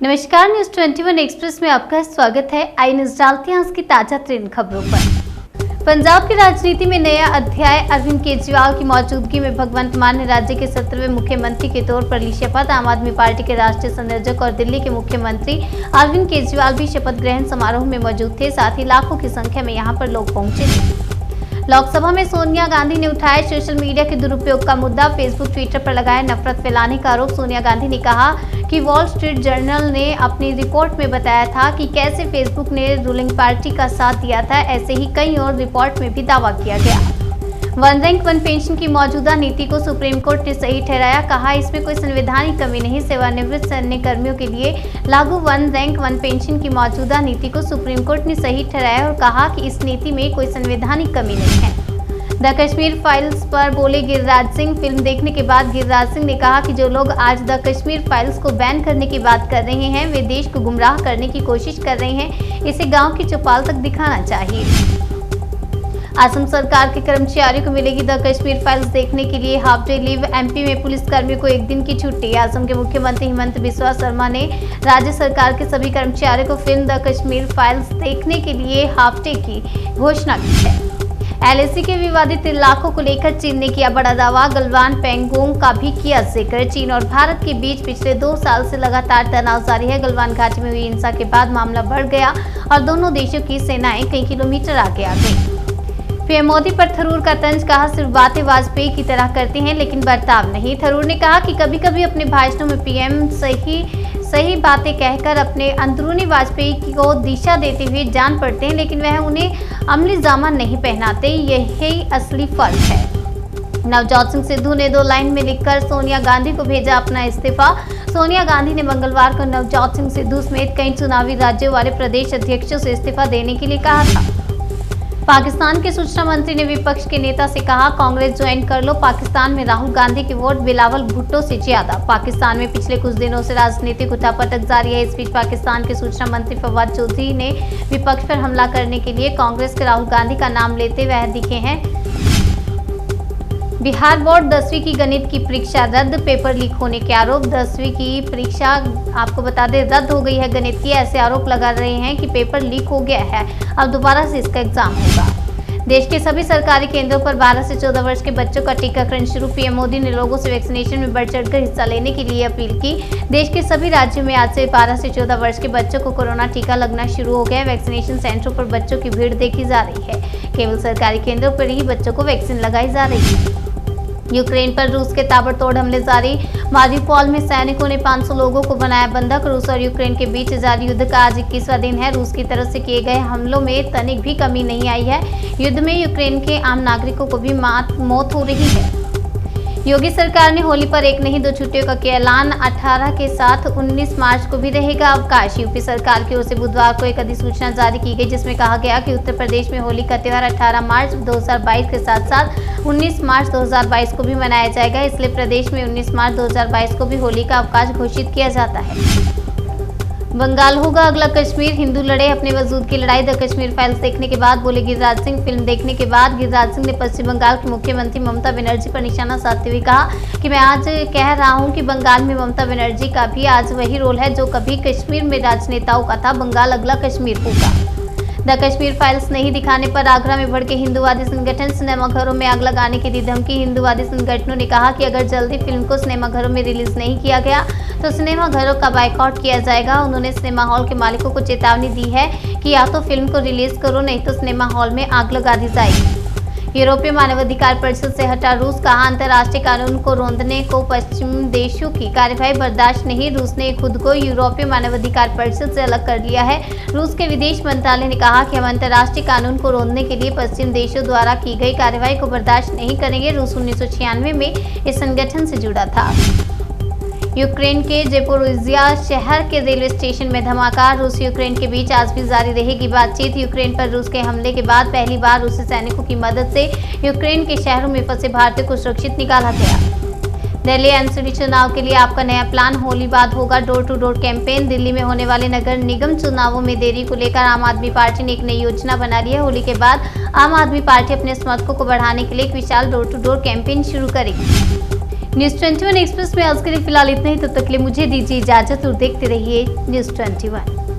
नमस्कार, news 21 express में आपका स्वागत है। आई न्यूज डालते हैं आज की ताजा ट्रेंड खबरों पर। पंजाब की राजनीति में नया अध्याय। अरविंद केजरीवाल की मौजूदगी में भगवंत मान ने राज्य के 17वें मुख्यमंत्री के तौर पर ली शपथ। आम आदमी पार्टी के राष्ट्रीय संयोजक और दिल्ली के मुख्यमंत्री अरविंद केजरीवाल भी शपथ ग्रहण समारोह में मौजूद थे। साथ ही लाखों की संख्या में यहां पर लोग पहुंचे थे। लोकसभा में सोनिया गांधी ने उठाया सोशल मीडिया के दुरुपयोग का मुद्दा। फेसबुक, ट्विटर पर लगाया नफरत फैलाने का आरोप। सोनिया गांधी ने कहा कि वॉल स्ट्रीट जर्नल ने अपनी रिपोर्ट में बताया था कि कैसे फेसबुक ने रूलिंग पार्टी का साथ दिया था। ऐसे ही कई और रिपोर्ट में भी दावा किया गया। वन रैंक वन पेंशन की मौजूदा नीति को सुप्रीम कोर्ट ने सही ठहराया। कहा इसमें कोई संवैधानिक कमी नहीं। सेवानिवृत्त सैन्य कर्मियों के लिए लागू वन रैंक वन पेंशन की मौजूदा नीति को सुप्रीम कोर्ट ने सही ठहराया और कहा कि इस नीति में कोई संवैधानिक कमी नहीं है। द कश्मीर फाइल्स पर बोले गिरिराज सिंह। फिल्म देखने के बाद गिरिराज सिंह ने कहा कि जो लोग आज द कश्मीर फाइल्स को बैन करने की बात कर रहे हैं वे देश को गुमराह करने की कोशिश कर रहे हैं। इसे गांव की चौपाल तक दिखाना चाहिए। असम सरकार के कर्मचारियों को मिलेगी द कश्मीर फाइल्स देखने के लिए हाफ डे लीव। एमपी में पुलिस कर्मियों को एक दिन की छुट्टी। असम के मुख्यमंत्री हिमंत बिस्वा शर्मा ने राज्य सरकार के सभी कर्मचारियों को फिल्म द कश्मीर फाइल्स देखने के लिए हाफ डे की घोषणा की है। एलएसी के विवादित इलाकों को लेकर चीन ने किया बड़ा दावा। गलवान पेंगोंग का भी किया जिक्र। चीन और भारत के बीच पिछले 2 साल से लगातार तनाव जारी है। गलवान घाटी में हुई हिंसा के बाद मामला बढ़ गया और दोनों देशों की सेनाएं कई किलोमीटर आगे आ गई। पीएम मोदी पर थरूर का तंज। कहा सिर्फ बातें वाजपेयी की तरह करते हैं लेकिन बर्ताव नहीं। थरूर ने कहा कि कभी कभी अपने भाषणों में पीएम सही बातें कहकर अपने अंदरूनी वाजपेयी को दिशा देते हुए जान पड़ते हैं लेकिन वह उन्हें अमली जामा नहीं पहनाते। यही असली फर्क है। नवजोत सिंह सिद्धू ने 2 लाइन में लिखकर सोनिया गांधी को भेजा अपना इस्तीफा। सोनिया गांधी ने मंगलवार को नवजोत सिंह सिद्धू समेत कई चुनावी राज्यों वाले प्रदेश अध्यक्षों से इस्तीफा देने के लिए कहा था। पाकिस्तान के सूचना मंत्री ने विपक्ष के नेता से कहा कांग्रेस ज्वाइन कर लो। पाकिस्तान में राहुल गांधी के वोट बिलावल भुट्टो से ज्यादा। पाकिस्तान में पिछले कुछ दिनों से राजनीतिक उठापटक जारी है। इस बीच पाकिस्तान के सूचना मंत्री फवाद चौधरी ने विपक्ष पर हमला करने के लिए कांग्रेस के राहुल गांधी का नाम लेते हुए दिखे हैं। बिहार बोर्ड 10वीं की गणित की परीक्षा रद्द। पेपर लीक होने के आरोप। 10वीं की परीक्षा आपको बता दें रद्द हो गई है गणित की। ऐसे आरोप लगा रहे हैं कि पेपर लीक हो गया है। अब दोबारा से इसका एग्जाम होगा। देश के सभी सरकारी केंद्रों पर 12 से 14 वर्ष के बच्चों का टीकाकरण शुरू। पीएम मोदी ने लोगों से वैक्सीनेशन में बढ़ चढ़कर हिस्सा लेने के लिए अपील की। देश के सभी राज्यों में आज से 12 से 14 वर्ष के बच्चों को कोरोना टीका लगना शुरू हो गया है। वैक्सीनेशन सेंटरों पर बच्चों की भीड़ देखी जा रही है। केवल सरकारी केंद्रों पर ही बच्चों को वैक्सीन लगाई जा रही है। यूक्रेन पर रूस के ताबड़तोड़ हमले जारी। मारिउपोल में सैनिकों ने 500 लोगों को बनाया बंधक। रूस और यूक्रेन के बीच जारी युद्ध का आज 21वां दिन है। रूस की तरफ से किए गए हमलों में तनिक भी कमी नहीं आई है। युद्ध में यूक्रेन के आम नागरिकों को भी मौत हो रही है। योगी सरकार ने होली पर एक नहीं 2 छुट्टियों का किया ऐलान। 18 के साथ 19 मार्च को भी रहेगा अवकाश। यूपी सरकार की ओर से बुधवार को एक अधिसूचना जारी की गई जिसमें कहा गया कि उत्तर प्रदेश में होली का त्यौहार 18 मार्च 2022 के साथ साथ 19 मार्च 2022 को भी मनाया जाएगा। इसलिए प्रदेश में 19 मार्च 2022 को भी होली का अवकाश घोषित किया जाता है। बंगाल होगा अगला कश्मीर। हिंदू लड़े अपने वजूद की लड़ाई। द कश्मीर फाइल्स देखने के बाद बोले गिरिराज सिंह। फिल्म देखने के बाद गिरिराज सिंह ने पश्चिम बंगाल की मुख्यमंत्री ममता बनर्जी पर निशाना साधते हुए कहा कि मैं आज कह रहा हूं कि बंगाल में ममता बनर्जी का भी आज वही रोल है जो कभी कश्मीर में राजनेताओं का था। बंगाल अगला कश्मीर होगा। द कश्मीर फाइल्स नहीं दिखाने पर आगरा में भड़के हिंदूवादी संगठन। सिनेमाघरों में आग लगाने की दी धमकी। हिंदूवादी संगठनों ने कहा कि अगर जल्दी फिल्म को सिनेमाघरों में रिलीज नहीं किया गया तो सिनेमाघरों का बायकॉट किया जाएगा। उन्होंने सिनेमा हॉल के मालिकों को चेतावनी दी है कि या तो फिल्म को रिलीज करो नहीं तो सिनेमा हॉल में आग लगा दी जाएगी। यूरोपीय मानवाधिकार परिषद से हटा रूस। कहा अंतर्राष्ट्रीय कानून को रौंदने को पश्चिमी देशों की कार्यवाही बर्दाश्त नहीं। रूस ने खुद को यूरोपीय मानवाधिकार परिषद से अलग कर लिया है। रूस के विदेश मंत्रालय ने कहा कि हम अंतर्राष्ट्रीय कानून को रौंदने के लिए पश्चिम देशों द्वारा की गई कार्यवाही को बर्दाश्त नहीं करेंगे। रूस 1996 में इस संगठन से जुड़ा था। यूक्रेन के ज़पोरिज़िया शहर के रेलवे स्टेशन में धमाका। रूस यूक्रेन के बीच आज भी जारी रहेगी बातचीत। यूक्रेन पर रूस के हमले के बाद पहली बार रूसी सैनिकों की मदद से यूक्रेन के शहरों में फंसे भारतीयों को सुरक्षित निकाला गया। दिल्ली एमसीडी चुनाव के लिए आपका नया प्लान। होली बाद होगा door to door campaign. Delhi में होने वाले नगर निगम चुनावों में देरी को लेकर आम आदमी पार्टी ने एक नई योजना बना ली है। होली के बाद आम आदमी पार्टी अपने समर्थकों को बढ़ाने के लिए एक विशाल डोर टू डोर कैंपेन शुरू करेगी। न्यूज़ 21 एक्सप्रेस में आज के लिए फिलहाल इतना ही। तब तक के लिए मुझे दीजिए इजाजत और देखते रहिए न्यूज़ 21।